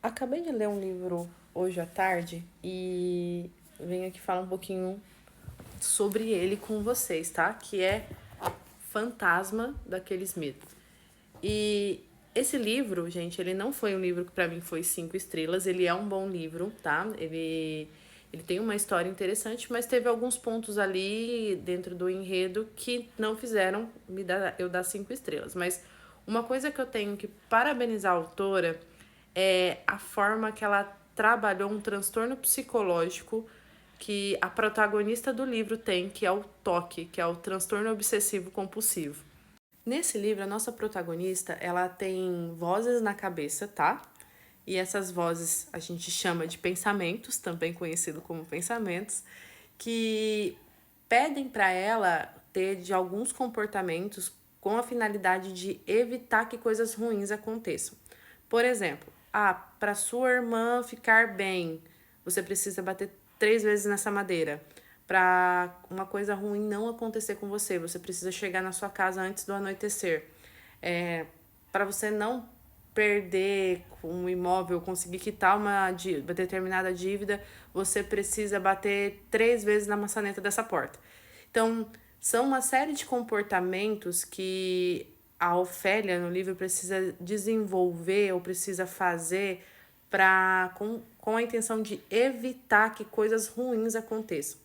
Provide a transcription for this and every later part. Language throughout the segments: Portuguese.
Acabei de ler um livro hoje à tarde e venho aqui falar um pouquinho sobre ele com vocês, tá? Que é Fantasma daqueles Mitos. E esse livro, gente, ele não foi um livro que pra mim foi 5 estrelas, ele é um bom livro, tá? Ele tem uma história interessante, mas teve alguns pontos ali dentro do enredo que não fizeram eu dar 5 estrelas. Mas uma coisa que eu tenho que parabenizar a autora é a forma que ela trabalhou um transtorno psicológico que a protagonista do livro tem, que é o TOC, que é o transtorno obsessivo compulsivo. Nesse livro, a nossa protagonista, ela tem vozes na cabeça, tá? E essas vozes a gente chama de pensamentos, também conhecido como pensamentos, que pedem para ela ter de alguns comportamentos com a finalidade de evitar que coisas ruins aconteçam. Por exemplo, para sua irmã ficar bem, você precisa bater 3 vezes nessa madeira. Para uma coisa ruim não acontecer com você, você precisa chegar na sua casa antes do anoitecer. Para você não perder um imóvel, conseguir quitar uma determinada dívida, você precisa bater 3 vezes na maçaneta dessa porta. Então, são uma série de comportamentos que a Ofélia no livro precisa desenvolver ou precisa fazer com a intenção de evitar que coisas ruins aconteçam.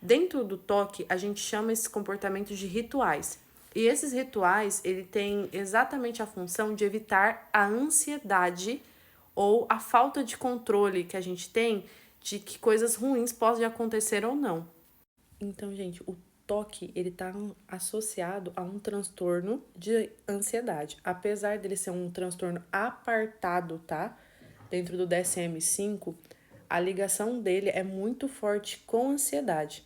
Dentro do toque, a gente chama esses comportamentos de rituais. E esses rituais, ele tem exatamente a função de evitar a ansiedade ou a falta de controle que a gente tem de que coisas ruins podem acontecer ou não. Então, gente, o toque, ele tá associado a um transtorno de ansiedade. Apesar dele ser um transtorno apartado, tá? Dentro do DSM-5, a ligação dele é muito forte com ansiedade.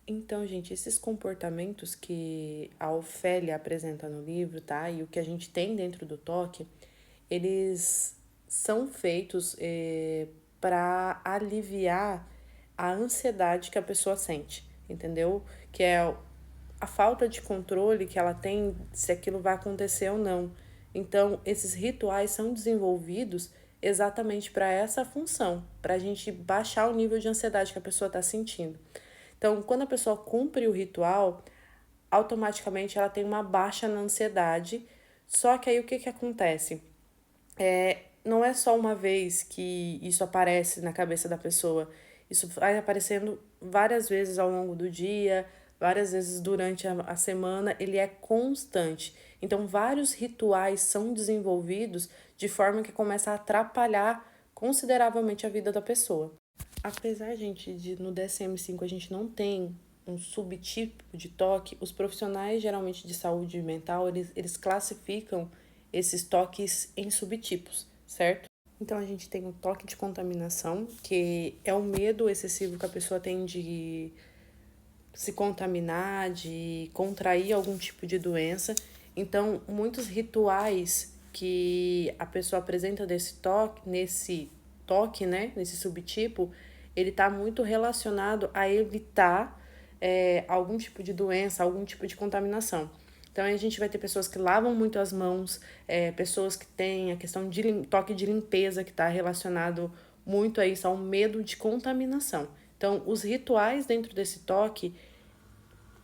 Então, gente, esses comportamentos que a Ofélia apresenta no livro, tá? E o que a gente tem dentro do toque, eles são feitos para aliviar a ansiedade que a pessoa sente, entendeu? Que é a falta de controle que ela tem se aquilo vai acontecer ou não. Então, esses rituais são desenvolvidos exatamente para essa função, para a gente baixar o nível de ansiedade que a pessoa está sentindo. Então, quando a pessoa cumpre o ritual, automaticamente ela tem uma baixa na ansiedade. Só que aí o que, que acontece? Não é só uma vez que isso aparece na cabeça da pessoa. Isso vai aparecendo várias vezes ao longo do dia, várias vezes durante a semana, ele é constante. Então, vários rituais são desenvolvidos de forma que começa a atrapalhar consideravelmente a vida da pessoa. Apesar, gente, de no DSM-5 a gente não tem um subtipo de toque, os profissionais geralmente de saúde mental, eles classificam esses toques em subtipos, certo? Então a gente tem o toque de contaminação, que é o medo excessivo que a pessoa tem de se contaminar, de contrair algum tipo de doença. Então, muitos rituais que a pessoa apresenta nesse toque, né, nesse subtipo, ele está muito relacionado a evitar algum tipo de doença, algum tipo de contaminação. Então, a gente vai ter pessoas que lavam muito as mãos, pessoas que têm a questão de toque de limpeza, que está relacionado muito a isso, ao medo de contaminação. Então, os rituais dentro desse toque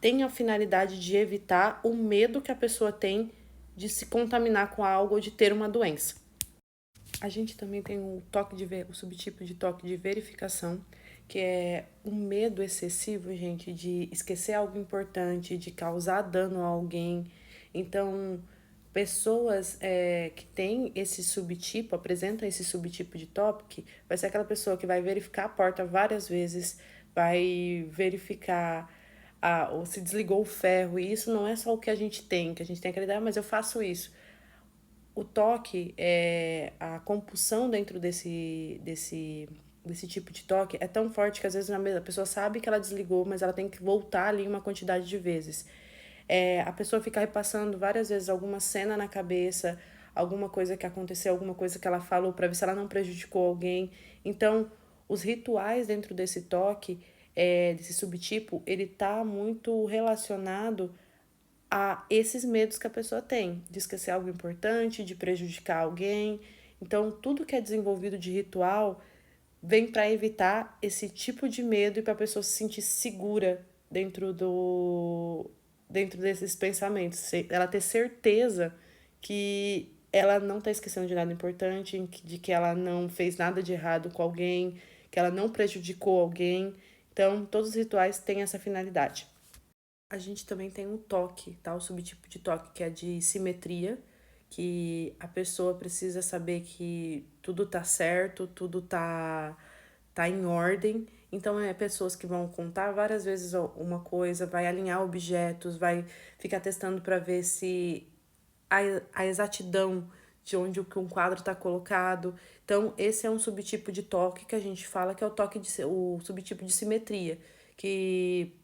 têm a finalidade de evitar o medo que a pessoa tem de se contaminar com algo ou de ter uma doença. A gente também tem o subtipo de toque de verificação, que é o medo excessivo, gente, de esquecer algo importante, de causar dano a alguém. Então, pessoas que têm esse subtipo, apresentam esse subtipo de toque, vai ser aquela pessoa que vai verificar a porta várias vezes, vai verificar ou se desligou o ferro, e isso não é só o que a gente tem, aquela ideia, mas eu faço isso. O toque, a compulsão dentro desse tipo de toque é tão forte que às vezes a pessoa sabe que ela desligou, mas ela tem que voltar ali uma quantidade de vezes. A pessoa fica repassando várias vezes alguma cena na cabeça, alguma coisa que aconteceu, alguma coisa que ela falou para ver se ela não prejudicou alguém. Então, os rituais dentro desse toque, desse subtipo, ele tá muito relacionado a esses medos que a pessoa tem, de esquecer algo importante, de prejudicar alguém. Então, tudo que é desenvolvido de ritual vem para evitar esse tipo de medo e para a pessoa se sentir segura dentro desses pensamentos, ela ter certeza que ela não está esquecendo de nada importante, de que ela não fez nada de errado com alguém, que ela não prejudicou alguém. Então, todos os rituais têm essa finalidade. A gente também tem um toque, tá? O subtipo de toque que é de simetria, que a pessoa precisa saber que tudo tá certo, tudo tá em ordem. Então, pessoas que vão contar várias vezes uma coisa, vai alinhar objetos, vai ficar testando para ver se a exatidão de onde um quadro está colocado. Então, esse é um subtipo de toque que a gente fala que é o subtipo de simetria, que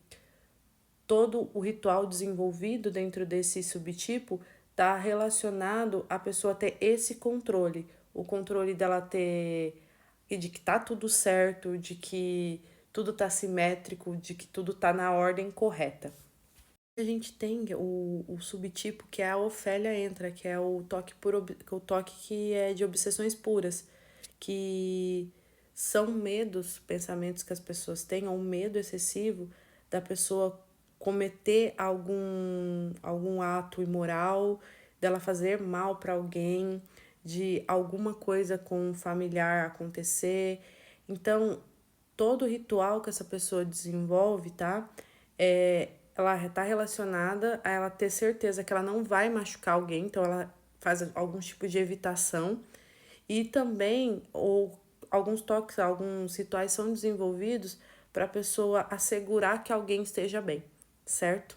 todo o ritual desenvolvido dentro desse subtipo está relacionado à pessoa ter esse controle, o controle dela ter de que tá tudo certo, de que tudo tá simétrico, de que tudo tá na ordem correta. A gente tem o subtipo que é a Ofélia entra, que é o toque que é de obsessões puras, que são medos, pensamentos que as pessoas têm, ou um medo excessivo da pessoa cometer algum ato imoral, dela fazer mal para alguém, de alguma coisa com um familiar acontecer. Então, todo ritual que essa pessoa desenvolve, tá? Ela está relacionada a ela ter certeza que ela não vai machucar alguém, então ela faz algum tipo de evitação. E também, alguns toques, alguns rituais são desenvolvidos para a pessoa assegurar que alguém esteja bem, certo?